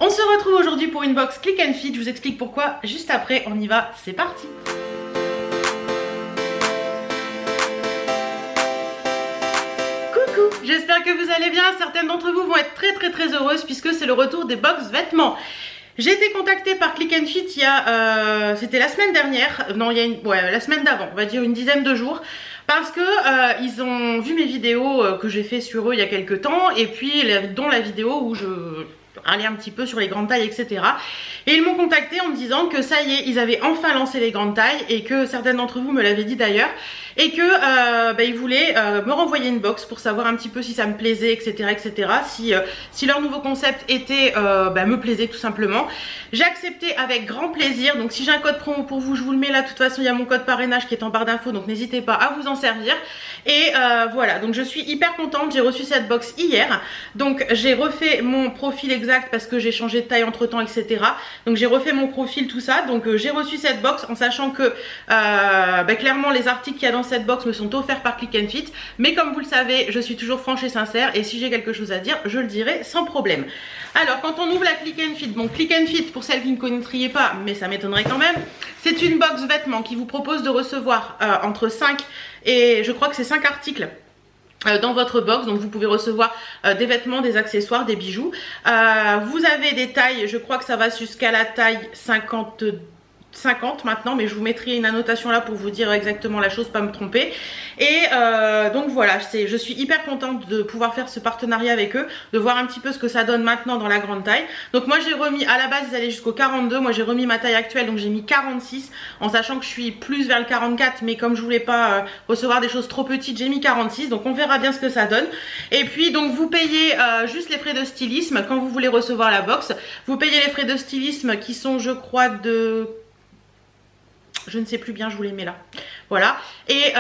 On se retrouve aujourd'hui pour une box Click and Fit, je vous explique pourquoi juste après, on y va, c'est parti. Coucou, j'espère que vous allez bien, certaines d'entre vous vont être très heureuses puisque c'est le retour des box vêtements. J'ai été contactée par Click and Fit il y a, c'était la semaine dernière, non il y a la semaine d'avant, on va dire une dizaine de jours. Parce que ils ont vu mes vidéos que j'ai fait sur eux il y a quelques temps. Et puis dont la vidéo où je allais un petit peu sur les grandes tailles, etc. Et ils m'ont contacté en me disant que ça y est, ils avaient enfin lancé les grandes tailles. Et que certaines d'entre vous me l'avaient dit d'ailleurs. Et que ils voulaient me renvoyer une box pour savoir un petit peu si ça me plaisait, etc. Si leur nouveau concept était me plaisait tout simplement. J'ai accepté avec grand plaisir. Donc si j'ai un code promo pour vous, je vous le mets là. De toute façon il y a mon code parrainage qui est en barre d'infos, donc n'hésitez pas à vous en servir. Et voilà, donc je suis hyper contente. J'ai reçu cette box hier. Donc j'ai refait mon profil exact parce que j'ai changé de taille entre temps, etc. Donc j'ai refait mon profil, tout ça. Donc j'ai reçu cette box en sachant que clairement les articles qu'il y a dans cette box me sont offerts par Click and Fit. Mais comme vous le savez, je suis toujours franche et sincère. Et si j'ai quelque chose à dire, je le dirai sans problème. Alors quand on ouvre la Click and Fit, bon Click and Fit pour celles qui ne connaîtraient pas, mais ça m'étonnerait quand même, c'est une box vêtements qui vous propose de recevoir entre 5 et je crois que c'est 5 articles dans votre box. Donc vous pouvez recevoir des vêtements, des accessoires, des bijoux. Vous avez des tailles, je crois que ça va jusqu'à la taille 50 maintenant, mais je vous mettrai une annotation là pour vous dire exactement la chose, pas me tromper. Et donc voilà, je suis hyper contente de pouvoir faire ce partenariat avec eux, de voir un petit peu ce que ça donne maintenant dans la grande taille. Donc moi j'ai remis, à la base ils allaient jusqu'au 42, moi j'ai remis ma taille actuelle, donc j'ai mis 46, en sachant que je suis plus vers le 44, mais comme je voulais pas recevoir des choses trop petites, j'ai mis 46, donc on verra bien ce que ça donne. Et puis donc vous payez juste les frais de stylisme quand vous voulez recevoir la box. Vous payez les frais de stylisme qui sont, je crois, je ne sais plus bien, je vous les mets là. Voilà. Et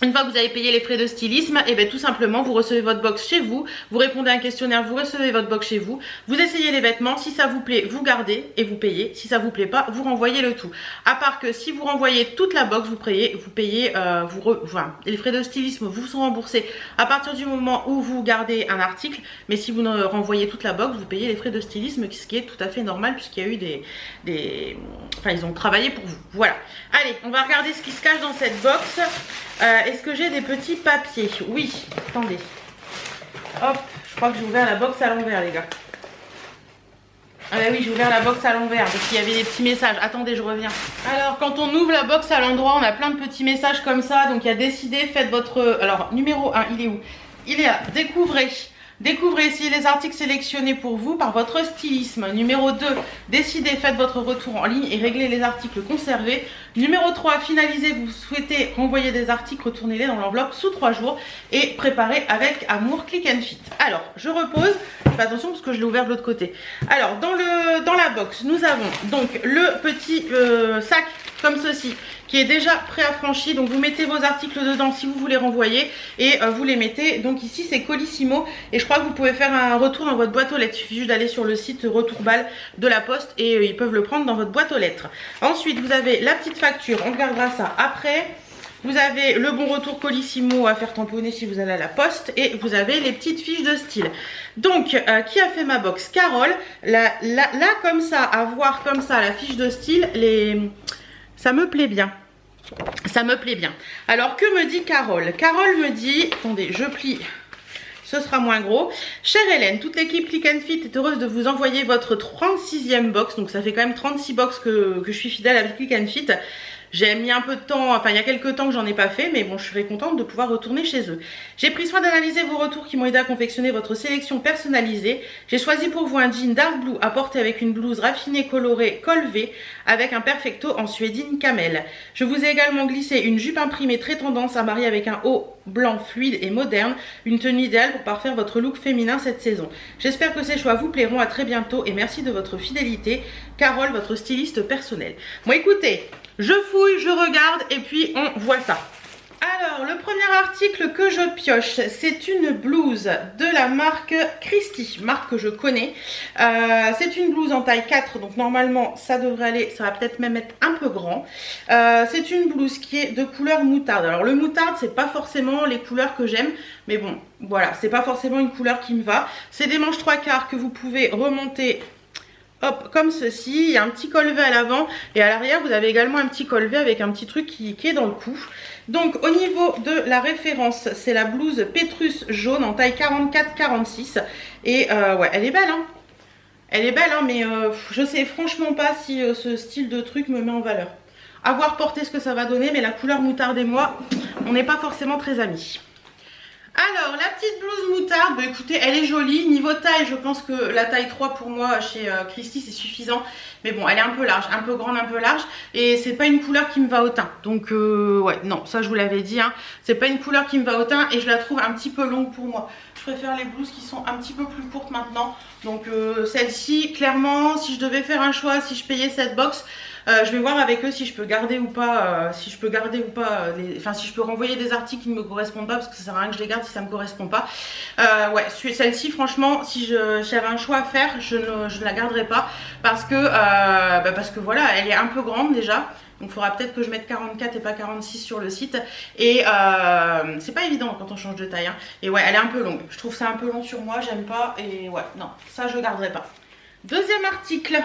une fois que vous avez payé les frais de stylisme, et bien tout simplement vous recevez votre box chez vous, vous répondez à un questionnaire, vous recevez votre box chez vous, vous essayez les vêtements, si ça vous plaît vous gardez et vous payez, si ça vous plaît pas vous renvoyez le tout. À part que si vous renvoyez toute la box, vous payez les frais de stylisme vous sont remboursés à partir du moment où vous gardez un article, mais si vous renvoyez toute la box, vous payez les frais de stylisme, ce qui est tout à fait normal puisqu'il y a eu ils ont travaillé pour vous. Voilà. Allez, on va regarder ce qui se cache dans cette box. Est-ce que j'ai des petits papiers? Oui, attendez. Hop, je crois que j'ai ouvert la box à l'envers, les gars. Ah bah oui, j'ai ouvert la box à l'envers parce qu'il y avait des petits messages. Attendez, je reviens. Alors, quand on ouvre la box à l'endroit, on a plein de petits messages comme ça. Donc, il y a décidé, faites votre... Alors, numéro 1, il est où? Il est là. Découvrez si les articles sélectionnés pour vous par votre stylisme. Numéro 2, décidez, faites votre retour en ligne et réglez les articles conservés. Numéro 3, finalisez, vous souhaitez renvoyer des articles, retournez-les dans l'enveloppe sous 3 jours et préparez avec amour Click and Fit. Alors, je repose, fais attention parce que je l'ai ouvert de l'autre côté. Alors, dans la box, nous avons donc le petit sac comme ceci, qui est déjà préaffranchi. Donc vous mettez vos articles dedans si vous voulez renvoyer et vous les mettez. Donc ici c'est Colissimo et je crois que vous pouvez faire un retour dans votre boîte aux lettres. Il suffit juste d'aller sur le site Retourbal de la Poste et ils peuvent le prendre dans votre boîte aux lettres. Ensuite vous avez la petite facture, on regardera ça après. Vous avez le bon retour Colissimo à faire tamponner si vous allez à la poste. Et vous avez les petites fiches de style. Donc, qui a fait ma box? Carole. Là comme ça, à voir comme ça la fiche de style, ça me plaît bien. Ça me plaît bien. Alors, que me dit Carole? Carole me dit... Attendez, je plie... Ce sera moins gros. Chère Hélène, toute l'équipe Click and Fit est heureuse de vous envoyer votre 36e box. Donc ça fait quand même 36 box que je suis fidèle avec Click and Fit. J'ai mis un peu de temps, enfin il y a quelques temps que j'en ai pas fait, mais bon je serais contente de pouvoir retourner chez eux. J'ai pris soin d'analyser vos retours qui m'ont aidé à confectionner votre sélection personnalisée. J'ai choisi pour vous un jean dark blue à porter avec une blouse raffinée colorée col V avec un perfecto en suédine camel. Je vous ai également glissé une jupe imprimée très tendance à marier avec un haut blanc fluide et moderne, une tenue idéale pour parfaire votre look féminin cette saison. J'espère que ces choix vous plairont, à très bientôt et merci de votre fidélité. Carole, votre styliste personnelle. Bon écoutez, je fouille, je regarde et puis on voit ça. Alors, le premier article que je pioche, c'est une blouse de la marque Christy, marque que je connais. C'est une blouse en taille 4, donc normalement ça devrait aller, ça va peut-être même être un peu grand. C'est une blouse qui est de couleur moutarde. Alors le moutarde, c'est pas forcément les couleurs que j'aime, mais bon, voilà, c'est pas forcément une couleur qui me va. C'est des manches 3/4 que vous pouvez remonter. Hop, comme ceci, il y a un petit col V à l'avant et à l'arrière vous avez également un petit col V avec un petit truc qui est dans le cou. Donc au niveau de la référence, c'est la blouse Pétrus jaune en taille 44-46 et ouais, elle est belle hein. Elle est belle hein, mais je sais franchement pas si ce style de truc me met en valeur. À voir porter ce que ça va donner, mais la couleur moutarde et moi, on n'est pas forcément très amis. Alors, la petite blouse moutarde, bah, écoutez, elle est jolie. Niveau taille, je pense que la taille 3 pour moi chez Christy, c'est suffisant. Mais bon, elle est un peu large, un peu grande, un peu large. Et c'est pas une couleur qui me va au teint. Donc, ouais, non, ça je vous l'avais dit. Hein. C'est pas une couleur qui me va au teint et je la trouve un petit peu longue pour moi. Je préfère les blouses qui sont un petit peu plus courtes maintenant. Donc, celle-ci, clairement, si je devais faire un choix, si je payais cette box... je vais voir avec eux si je peux garder ou pas, si je peux renvoyer des articles qui ne me correspondent pas, parce que ça sert à rien que je les garde si ça ne me correspond pas. Ouais, celle-ci franchement, si j'avais un choix à faire, je ne la garderai pas, parce que voilà, elle est un peu grande déjà. Donc il faudra peut-être que je mette 44 et pas 46 sur le site. Et c'est pas évident quand on change de taille. Hein. Et ouais, elle est un peu longue. Je trouve ça un peu long sur moi, j'aime pas. Et ouais, non, ça je garderai pas. Deuxième article.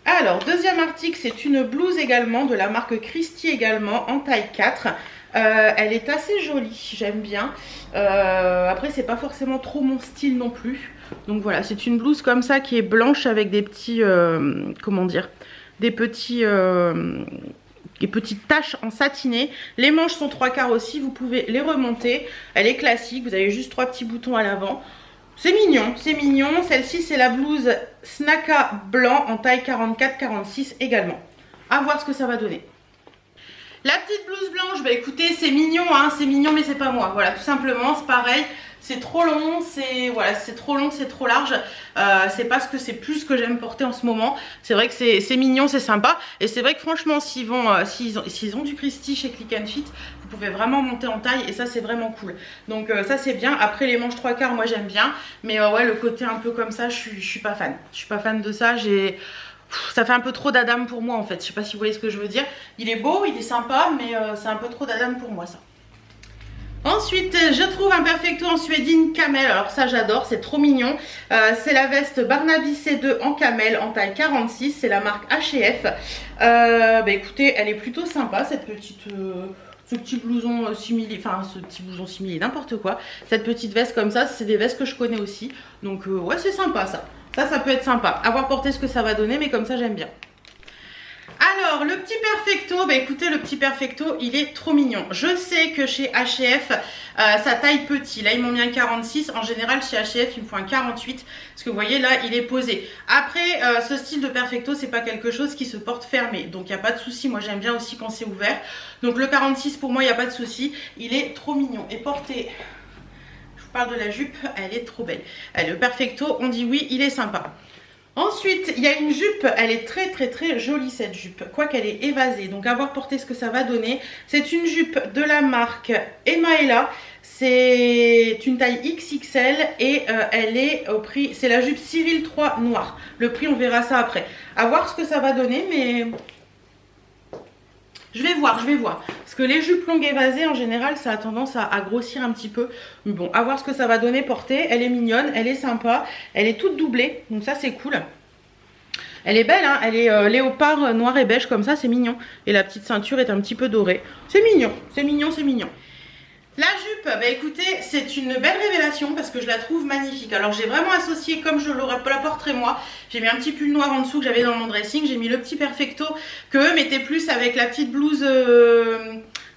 Alors, deuxième article, c'est une blouse également de la marque Christy également en taille 4. Elle est assez jolie, j'aime bien. Après, c'est pas forcément trop mon style non plus. Donc voilà, c'est une blouse comme ça qui est blanche avec des petits, comment dire, des petites taches en satiné. Les manches sont 3/4 aussi, vous pouvez les remonter. Elle est classique, vous avez juste 3 petits boutons à l'avant. C'est mignon, c'est mignon. Celle-ci, c'est la blouse Snaka blanc en taille 44-46 également. À voir ce que ça va donner. La petite blouse blanche, bah écoutez, c'est mignon, hein, c'est mignon, mais c'est pas moi. Voilà, tout simplement, c'est pareil. C'est trop long, c'est trop long, c'est trop large. C'est parce que c'est plus ce que j'aime porter en ce moment. C'est vrai que c'est mignon, c'est sympa. Et c'est vrai que franchement, s'ils ont du Christy chez Click and Fit, vous pouvez vraiment monter en taille et ça c'est vraiment cool. Donc ça c'est bien. Après les manches 3/4, moi j'aime bien. Mais ouais, le côté un peu comme ça, je suis pas fan. Je suis pas fan de ça. Ça fait un peu trop d'Adam pour moi en fait. Je sais pas si vous voyez ce que je veux dire. Il est beau, il est sympa, mais c'est un peu trop d'Adam pour moi ça. Ensuite, je trouve un perfecto en suédine camel. Alors ça j'adore, c'est trop mignon. C'est la veste Barnaby C2 en camel en taille 46. C'est la marque H&F. Bah écoutez, elle est plutôt sympa cette petite... ce petit blouson simili, n'importe quoi. Cette petite veste comme ça, c'est des vestes que je connais aussi. Donc ouais, c'est sympa ça. Ça peut être sympa. À voir porter ce que ça va donner, mais comme ça j'aime bien. Alors, le petit perfecto, bah écoutez, le petit perfecto, il est trop mignon. Je sais que chez H&F, ça taille petit. Là, ils m'ont mis un 46. En général, chez H&F, il me faut un 48. Parce que vous voyez, là, il est posé. Après, ce style de perfecto, c'est pas quelque chose qui se porte fermé. Donc, il n'y a pas de souci. Moi, j'aime bien aussi quand c'est ouvert. Donc, le 46, pour moi, il n'y a pas de souci. Il est trop mignon. Et porté... Je vous parle de la jupe, elle est trop belle. Le perfecto, on dit oui, il est sympa. Ensuite, il y a une jupe, elle est très jolie cette jupe, quoi qu'elle est évasée, donc à voir porter ce que ça va donner. C'est une jupe de la marque Emaela, c'est une taille XXL et elle est au prix, c'est la jupe Cyril 3 noire. Le prix, on verra ça après. À voir ce que ça va donner, mais... Je vais voir. Parce que les jupes longues évasées, en général, ça a tendance à grossir un petit peu. Mais bon, à voir ce que ça va donner porter. Elle est mignonne, elle est sympa. Elle est toute doublée, donc ça, c'est cool. Elle est belle, hein. Elle est léopard noir et beige comme ça, c'est mignon. Et la petite ceinture est un petit peu dorée. C'est mignon, c'est mignon, c'est mignon. La jupe, bah écoutez, c'est une belle révélation parce que je la trouve magnifique. Alors j'ai vraiment associé comme je la porterai moi. J'ai mis un petit pull noir en dessous que j'avais dans mon dressing. J'ai mis le petit perfecto que eux mettaient plus avec la petite blouse,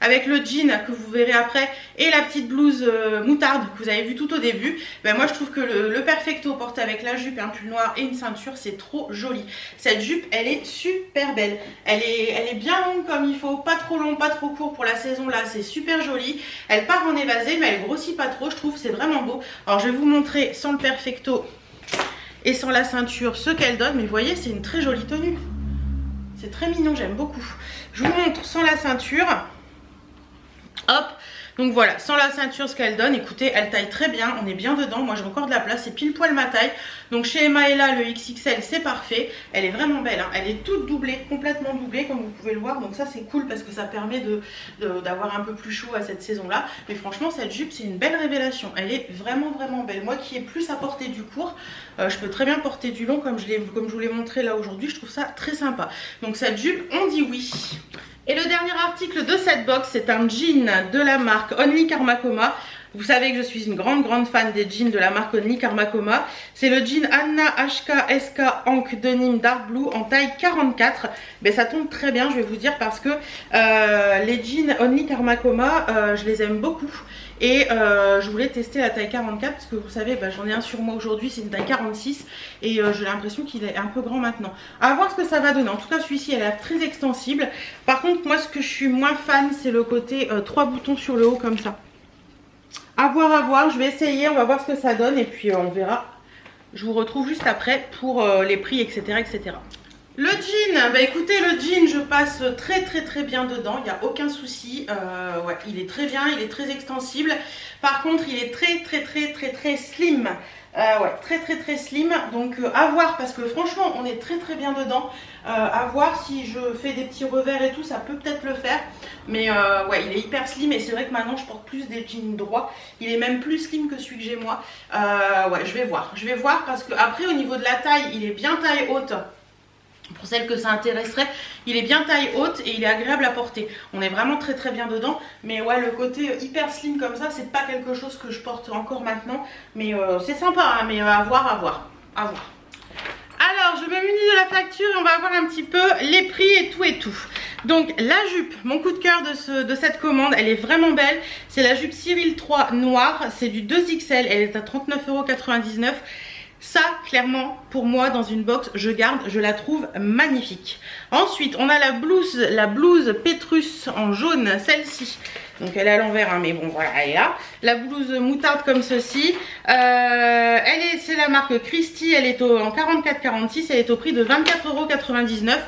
avec le jean que vous verrez après. Et la petite blouse moutarde que vous avez vu tout au début. Ben moi je trouve que le perfecto porté avec la jupe, un pull noir et une ceinture, c'est trop joli. Cette jupe, elle est super belle. Elle est bien longue comme il faut. Pas trop long, pas trop court pour la saison là. C'est super joli. Elle part en évasé mais elle grossit pas trop, je trouve, c'est vraiment beau. Alors je vais vous montrer sans le perfecto et sans la ceinture ce qu'elle donne, mais vous voyez, c'est une très jolie tenue. C'est très mignon, j'aime beaucoup. Je vous montre sans la ceinture. Hop, donc voilà, sans la ceinture ce qu'elle donne, écoutez, elle taille très bien, on est bien dedans, moi j'ai encore de la place, c'est pile poil ma taille. Donc chez Emma Ella, le XXL c'est parfait, elle est vraiment belle, hein. Elle est toute doublée, complètement doublée comme vous pouvez le voir, donc ça c'est cool parce que ça permet d'avoir un peu plus chaud à cette saison là. Mais franchement cette jupe c'est une belle révélation, elle est vraiment belle. Moi qui ai plus à porter du court, je peux très bien porter du long comme je vous l'ai montré là aujourd'hui, je trouve ça très sympa. Donc cette jupe on dit oui. Et le dernier article de cette box, c'est un jean de la marque Only Karmakoma. Vous savez que je suis une grande fan des jeans de la marque Only Karmakoma. C'est le jean Anna HK SK Hank Denim Dark Blue en taille 44. Mais ça tombe très bien, je vais vous dire, parce que les jeans Only Karmakoma, je les aime beaucoup. Et je voulais tester la taille 44 parce que vous savez, j'en ai un sur moi aujourd'hui, c'est une taille 46 et j'ai l'impression qu'il est un peu grand maintenant. À voir ce que ça va donner. En tout cas celui-ci elle est très extensible. Par contre moi ce que je suis moins fan c'est le côté 3 boutons sur le haut comme ça. À voir, je vais essayer, on va voir ce que ça donne et puis on verra. Je vous retrouve juste après pour les prix etc. Le jean, écoutez, le jean je passe très bien dedans, il n'y a aucun souci, ouais, il est très bien, il est très extensible. Par contre il est très slim, ouais, très slim, donc à voir parce que franchement on est très bien dedans. À voir si je fais des petits revers et tout, ça peut peut-être le faire, mais ouais, il est hyper slim et c'est vrai que maintenant je porte plus des jeans droits, il est même plus slim que celui que j'ai moi. Ouais, je vais voir parce que après au niveau de la taille, il est bien taille haute. Pour celles que ça intéresserait, il est bien taille haute et il est agréable à porter. On est vraiment très bien dedans. Mais ouais, le côté hyper slim comme ça, c'est pas quelque chose que je porte encore maintenant. Mais c'est sympa, hein, mais à voir. Alors, je me munis de la facture et on va voir un petit peu les prix et tout. Donc la jupe, mon coup de cœur de cette commande, elle est vraiment belle. C'est la jupe Cyril 3 noire, c'est du 2XL, elle est à 39,99 €. Ça, clairement, pour moi, dans une box, je garde, je la trouve magnifique. Ensuite, on a la blouse Petrus en jaune, celle-ci. Donc, elle est à l'envers, hein, mais bon, voilà, elle est là. La blouse moutarde comme ceci. C'est la marque Christie, elle est en 44,46, elle est au prix de 24,99 €.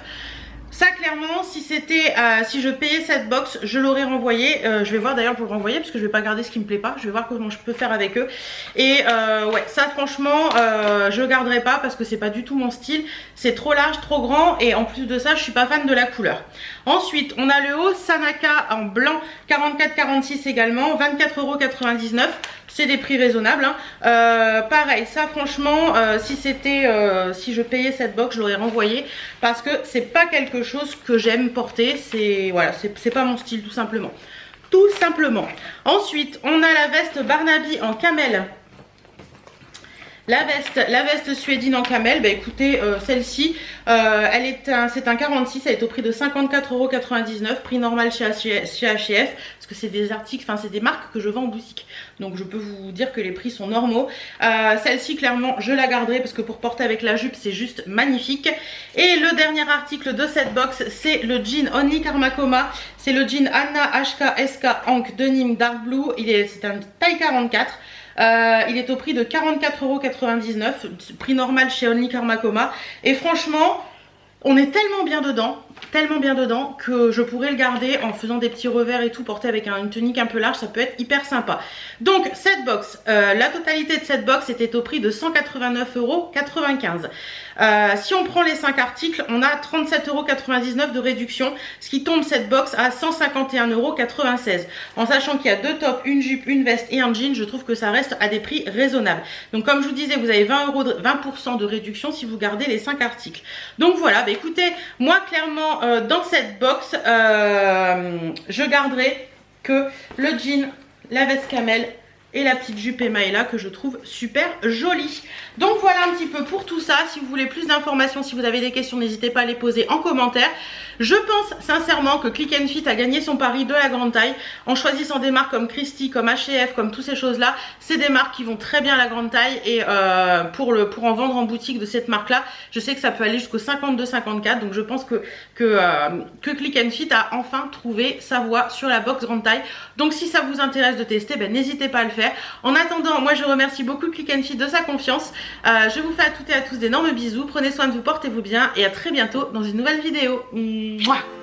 Ça clairement si je payais cette box je l'aurais renvoyé. Je vais voir d'ailleurs pour le renvoyer parce que je vais pas garder ce qui me plaît pas. Je vais voir comment je peux faire avec eux. Et ouais, ça franchement je le garderai pas parce que c'est pas du tout mon style. C'est trop large, trop grand et en plus de ça je suis pas fan de la couleur. Ensuite on a le haut Sanaka en blanc 44,46 également, 24,99 €. C'est des prix raisonnables, hein. Pareil, ça franchement si je payais cette box je l'aurais renvoyé parce que c'est pas quelque chose que j'aime porter. Voilà, c'est pas mon style tout simplement. Ensuite on a la veste Barnaby en camel. La veste suédine en camel, écoutez, celle-ci, c'est un 46, elle est au prix de 54,99 €, prix normal chez H&F, parce que c'est des articles, enfin c'est des marques que je vends en boutique. Donc je peux vous dire que les prix sont normaux. Celle-ci, clairement, je la garderai parce que pour porter avec la jupe, c'est juste magnifique. Et le dernier article de cette box, c'est le jean Only Karmakoma. C'est le jean Anna HK SK Hank Denim Dark Blue. C'est un taille 44. Il est au prix de 44,99 €, prix normal chez Only Karmakoma. Et franchement, on est tellement bien dedans que je pourrais le garder en faisant des petits revers et tout, porter avec une tunique un peu large, ça peut être hyper sympa. Donc cette box, la totalité de cette box était au prix de 189,95 €. Si on prend les 5 articles, on a 37,99 € de réduction, ce qui tombe cette box à 151,96 €. En sachant qu'il y a 2 tops, une jupe, une veste et un jean, je trouve que ça reste à des prix raisonnables. Donc comme je vous disais, vous avez 20% de réduction si vous gardez les 5 articles. Donc voilà, écoutez, moi clairement dans cette box, je garderai que le jean, la veste camel et la petite jupe Emma Ella que je trouve super jolie. Donc voilà un petit peu pour tout ça. Si vous voulez plus d'informations, si vous avez des questions, n'hésitez pas à les poser en commentaire. Je pense sincèrement que Click & Fit a gagné son pari de la grande taille en choisissant des marques comme Christie, comme H&F, comme toutes ces choses là. C'est des marques qui vont très bien à la grande taille et pour en vendre en boutique de cette marque là, je sais que ça peut aller jusqu'au 52-54. Donc je pense que Click & Fit a enfin trouvé sa voie sur la box grande taille. Donc si ça vous intéresse de tester, n'hésitez pas à le faire. En attendant, moi je remercie beaucoup Click & Fit de sa confiance. Je vous fais à toutes et à tous d'énormes bisous. Prenez soin de vous, portez-vous bien et à très bientôt dans une nouvelle vidéo. Mouah.